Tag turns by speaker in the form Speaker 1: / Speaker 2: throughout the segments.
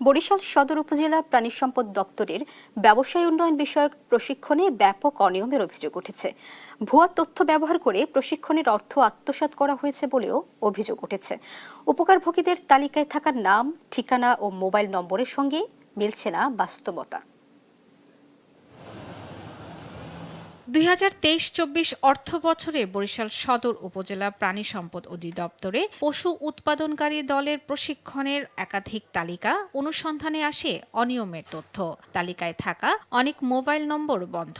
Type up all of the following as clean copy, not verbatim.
Speaker 1: বরিশাল সদর উপজেলা প্রাণী সম্পদ দপ্তরের ব্যবসায় উন্নয়ন বিষয়ক প্রশিক্ষণে ব্যাপক অনিয়মের অভিযোগ উঠেছে। ভুয়া তথ্য ব্যবহার করে প্রশিক্ষণের অর্থ আত্মসাৎ করা হয়েছে বলেও অভিযোগ উঠেছে। উপকারভোগীদের তালিকায় থাকা নাম, ঠিকানা ও মোবাইল নম্বরের সঙ্গে মিলছে না বাস্তবতা।
Speaker 2: 2023-24 অর্থ বছরে বরিশাল সদর উপজেলা প্রাণী সম্পদ অধিদপ্তরে পশু উৎপাদনকারী দলের প্রশিক্ষণের একাধিক তালিকা অনুসন্ধানে আসে অনিয়মের তথ্য। তালিকায় থাকা অনেক মোবাইল নম্বর বন্ধ,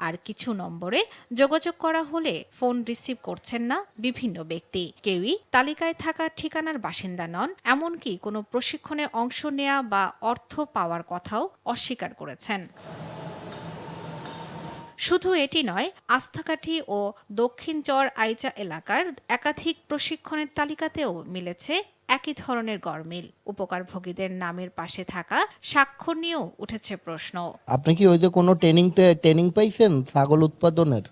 Speaker 2: আর কিছু নম্বরে যোগাযোগ করা হলে ফোন রিসিভ করছেন না বিভিন্ন ব্যক্তি। কেউই তালিকায় থাকা ঠিকানার বাসিন্দা নন, এমনকি কোনো প্রশিক্ষণে অংশ নেওয়া বা অর্থ পাওয়ার কথাও অস্বীকার করেছেন। শুধু এটি নয়, আস্থাকাঠি ও দক্ষিণ চর আইচা এলাকার একাধিক প্রশিক্ষণের তালিকাতেও মিলেছে একই ধরনের গরমিল। উপকারভোগীদের নামের পাশে থাকা স্বাক্ষর নিয়েও উঠেছে প্রশ্ন।
Speaker 3: আপনি কি ওই যে কোনো ট্রেনিং পাইছেন ছাগল উৎপাদনের?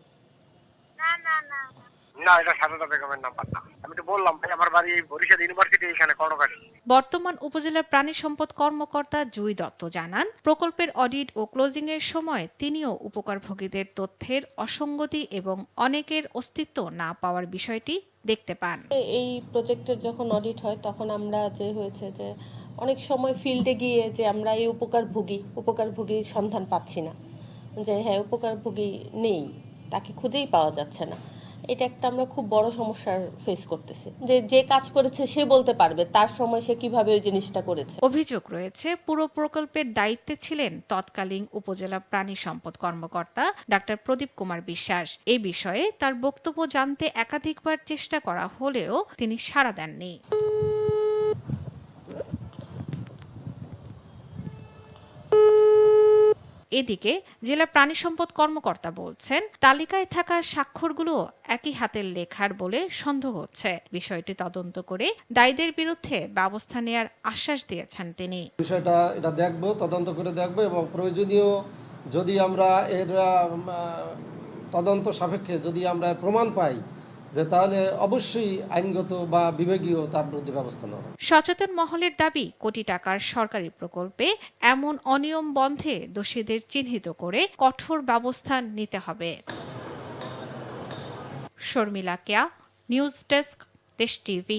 Speaker 4: না, এটা সারদা বেগমের নাম্বার না। আমি তো বললাম ভাই, আমার বাড়ি বরিশাল ইউনিভার্সিটি এখানে কর্ণকালী।
Speaker 2: বর্তমান উপজেলা প্রাণী সম্পদ কর্মকর্তা জুই দত্ত জানান, প্রকল্পের অডিট ও ক্লোজিং এর সময় তিনিও উপকারভোগীদের তথ্যের অসঙ্গতি এবং অনেকের অস্তিত্ব না পাওয়ার বিষয়টি দেখতে পান।
Speaker 5: এই প্রজেক্টের যখন অডিট হয় তখন আমরা হয়েছে যে অনেক সময় ফিল্ডে গিয়ে যে আমরা এই উপকারভোগীর সন্ধান পাচ্ছি না, যে হ্যাঁ উপকারভোগী নেই, তাকে খুঁজেই পাওয়া যাচ্ছে না। এটা একটা আমরা খুব বড় সমস্যার ফেস করতেছি, যে কাজ করেছে সে বলতে পারবে তার সময় সে কিভাবে ওই জিনিসটা করেছে।
Speaker 2: অভিযোগ রয়েছে, পুরো প্রকল্পের দায়িত্বে ছিলেন তৎকালীন উপজেলা প্রাণী সম্পদ কর্মকর্তা ডাক্তার প্রদীপ কুমার বিশ্বাস। এই বিষয়ে তার বক্তব্য জানতে একাধিকবার চেষ্টা করা হলেও তিনি সাড়া দেননি। এদিকে জেলা প্রাণী সম্পদ কর্মকর্তা বলছেন, তালিকায় থাকা স্বাক্ষরগুলো একই হাতের লেখার বলে সন্দেহ হচ্ছে। বিষয়টি তদন্ত করে দায়ীদের বিরুদ্ধে ব্যবস্থা নেয়ার আশ্বাস দিয়েছেন তিনি।
Speaker 6: এটা তদন্ত করে দেখব এবং প্রয়োজনীয় যদি আমরা এর তদন্ত সাপেক্ষে যদি আমরা প্রমাণ পাই যে তাহলে অবশ্যই আইনগত বা বিভাগীয় তার বিরুদ্ধে ব্যবস্থা নেওয়া হবে।
Speaker 2: সচেতন মহলের দাবি, কোটি টাকার সরকারি প্রকল্পে এমন অনিয়ম বন্ধে দোষীদের চিহ্নিত করে কঠোর ব্যবস্থা নিতে হবে। শর্মিলা কেয়া, নিউজ ডেস্ক, দেশ টিভি।